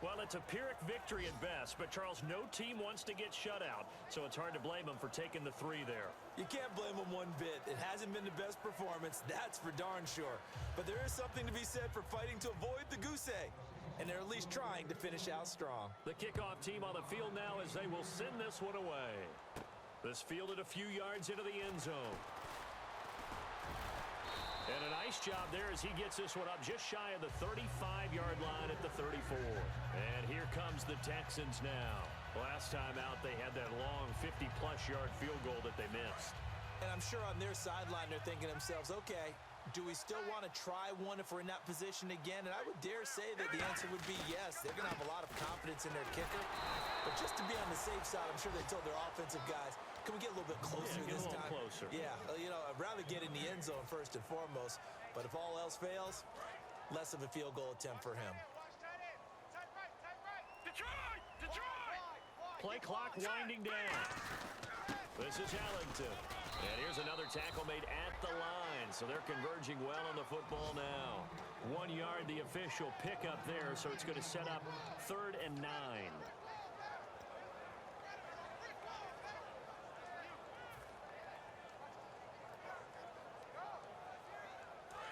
Well, it's a Pyrrhic victory at best, but Charles, no team wants to get shut out, so it's hard to blame them for taking the 3 there. You can't blame them one bit. It hasn't been the best performance, that's for darn sure. But there is something to be said for fighting to avoid the goose egg. And they're at least trying to finish out strong. The kickoff team on the field now as they will send this one away. This fielded a few yards into the end zone. And a nice job there as he gets this one up just shy of the 35-yard line at the 34. And here comes the Texans now. Last time out, they had that long 50-plus yard field goal that they missed. And I'm sure on their sideline, they're thinking to themselves, okay, do we still want to try one if we're in that position again? And I would dare say that the answer would be yes. They're going to have a lot of confidence in their kicker. But just to be on the safe side, I'm sure they told their offensive guys, can we get a little bit closer this time? Closer. Yeah, you know, I'd rather get in the end zone first and foremost. But if all else fails, less of a field goal attempt for him. Play clock winding down. This is Ellington. And here's another tackle made at the line. So they're converging well on the football now. 1 yard, the official pickup there. So it's going to set up 3rd and 9.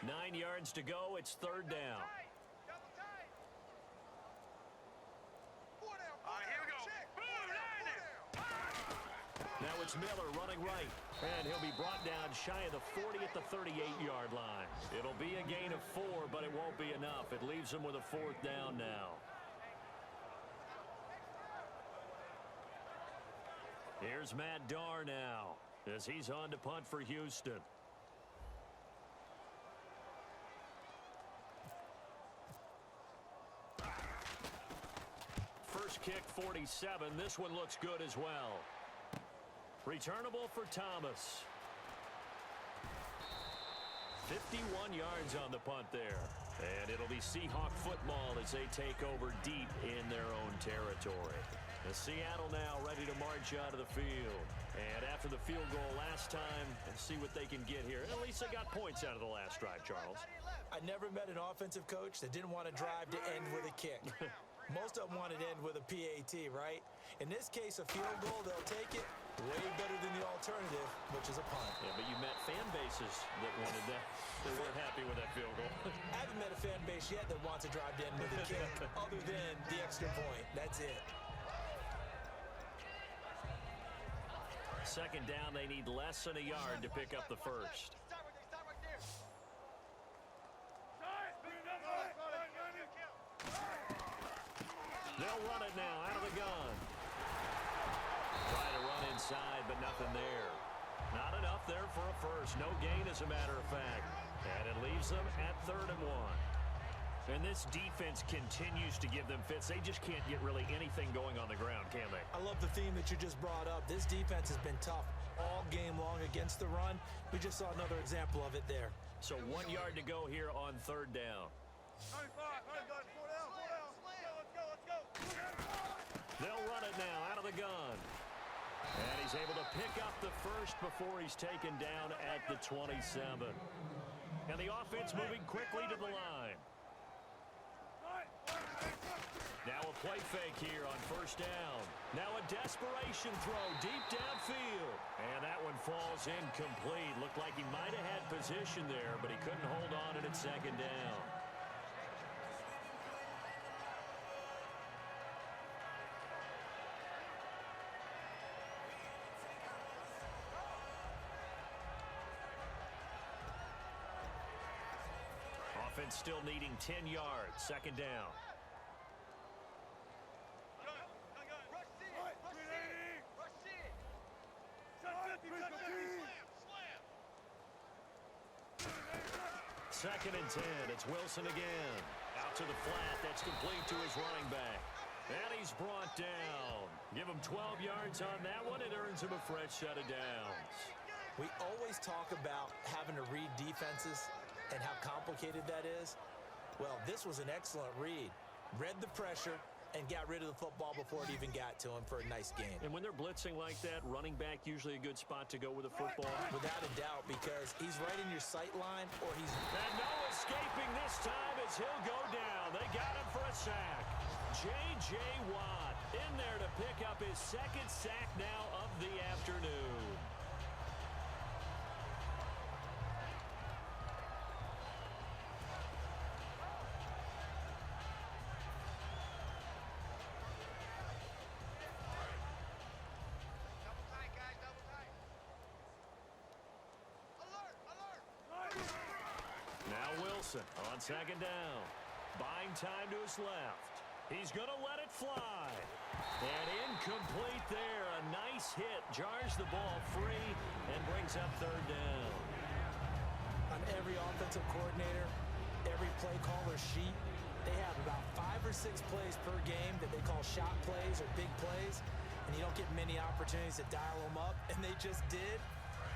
Nine yards to go. It's 3rd down. Now it's Miller running right. And he'll be brought down shy of the 40 at the 38-yard line. It'll be a gain of 4, but it won't be enough. It leaves them with a 4th down now. Here's Matt Darr now as he's on to punt for Houston. First kick, 47. This one looks good as well. Returnable for Thomas. 51 yards on the punt there. And it'll be Seahawk football as they take over deep in their own territory. And Seattle now ready to march out of the field. And after the field goal last time, see what they can get here. At least they got points out of the last drive, Charles. I never met an offensive coach that didn't want to drive to end with a kick. Most of them wanted to end with a PAT, right? In this case, a field goal, they'll take it. Way better than the alternative, which is a punt. Yeah, but you met fan bases that wanted that. They weren't happy with that field goal. I haven't met a fan base yet that wants to drive to end with a kick other than the extra point. That's it. Second down, they need less than a yard to pick up the first. They'll run it now out of the gun. Try to run inside, but nothing there. Not enough there for a first. No gain, as a matter of fact. And it leaves them at 3rd and 1. And this defense continues to give them fits. They just can't get really anything going on the ground, can they? I love the theme that you just brought up. This defense has been tough all game long against the run. We just saw another example of it there. So 1 yard to go here on third down. They'll run it now out of the gun. And he's able to pick up the first before he's taken down at the 27. And the offense moving quickly to the line. Now a play fake here on first down. Now a desperation throw deep downfield. And that one falls incomplete. Looked like he might have had position there, but he couldn't hold on at second down. Offense still needing 10 yards. Second down. Second and 10. It's Wilson again. Out to the flat. That's complete to his running back. And he's brought down. Give him 12 yards on that one. It earns him a fresh set of downs. We always talk about having to read defenses and how complicated that is. Well, this was an excellent read. Read the pressure and got rid of the football before it even got to him for a nice gain. And when they're blitzing like that, running back usually a good spot to go with a football. Without a doubt, because he's right in your sight line, or he's... And no escaping this time as he'll go down. They got him for a sack. J.J. Watt in there to pick up his second sack now of the afternoon. On second down, buying time to his left. He's going to let it fly. And incomplete there. A nice hit. Jars the ball free and brings up third down. On every offensive coordinator, every play caller sheet, they have about 5 or 6 plays per game that they call shot plays or big plays. And you don't get many opportunities to dial them up. And they just did.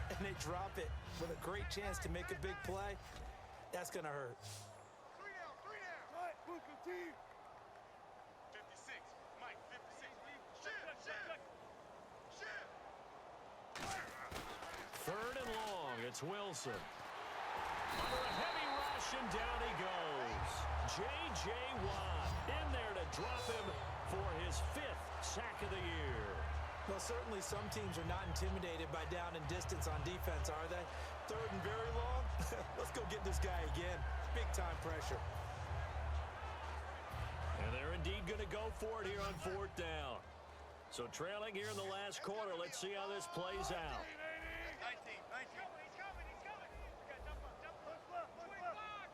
And they drop it with a great chance to make a big play. That's going to hurt. 3 down. Right, Booker T. 56. Mike, 56. Shit. Third and long. It's Wilson. Under a heavy rush, and down he goes. J.J. Watt in there to drop him for his 5th sack of the year. Well, certainly some teams are not intimidated by down and distance on defense, are they? Third and very long? Let's go get this guy again. Big-time pressure. And they're indeed going to go for it here on fourth down. So trailing here in the last quarter. Let's see how this plays out. 19. He's coming.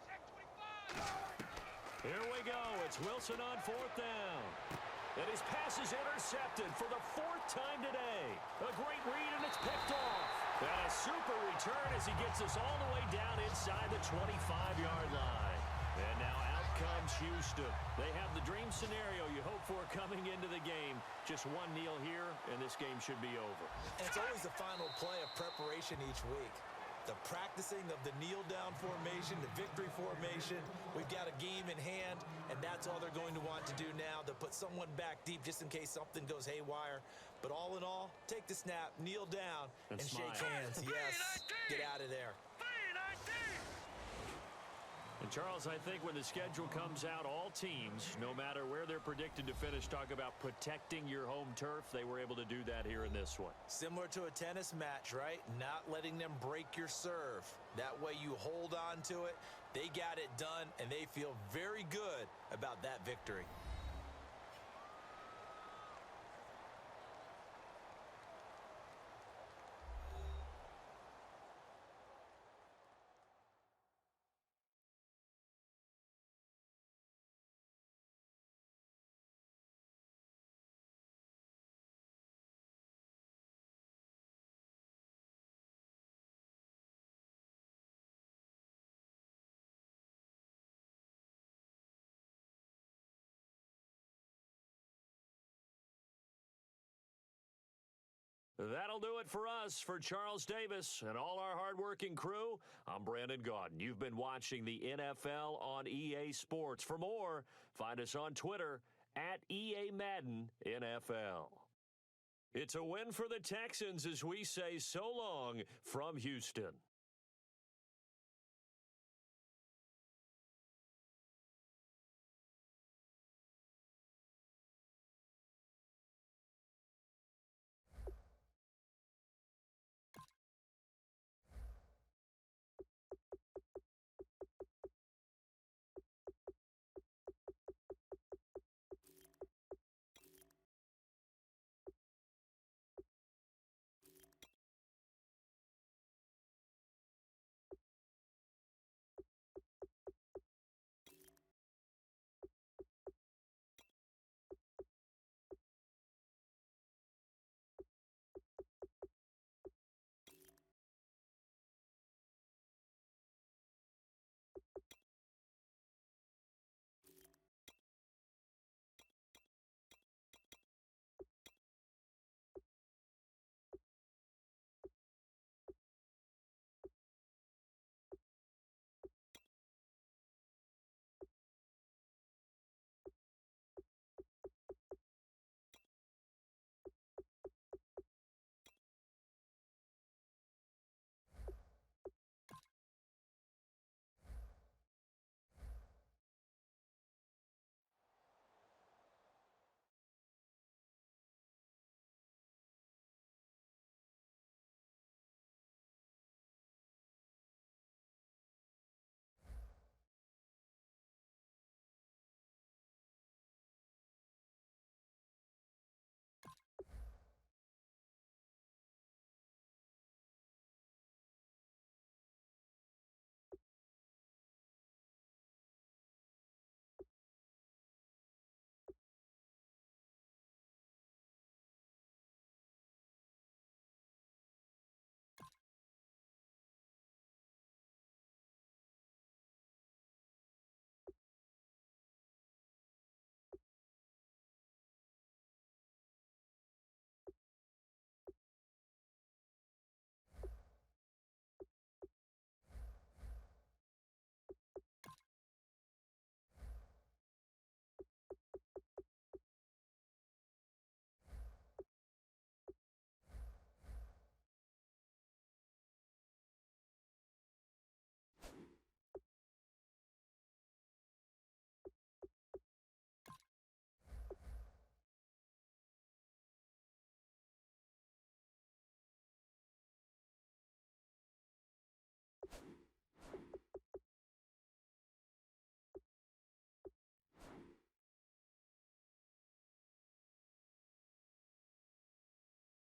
Check 25. Here we go. It's Wilson on fourth down. And his pass is intercepted for the 4th time today. A great read, and it's picked off. And a super return as he gets us all the way down inside the 25-yard line. And now out comes Houston. They have the dream scenario you hope for coming into the game. Just one kneel here, and this game should be over. And it's always the final play of preparation each week. The practicing of the kneel-down formation, the victory formation. We've got a game in hand, and that's all they're going to want to do now, to put someone back deep just in case something goes haywire. But all in all, take the snap, kneel down, and shake hands. Yes, get out of there. And, Charles, I think when the schedule comes out, all teams, no matter where they're predicted to finish, talk about protecting your home turf. They were able to do that here in this one. Similar to a tennis match, right? Not letting them break your serve. That way you hold on to it. They got it done, and they feel very good about that victory. That'll do it for us. For Charles Davis and all our hardworking crew, I'm Brandon Gaudin. You've been watching the NFL on EA Sports. For more, find us on Twitter at EA Madden NFL. It's a win for the Texans as we say so long from Houston.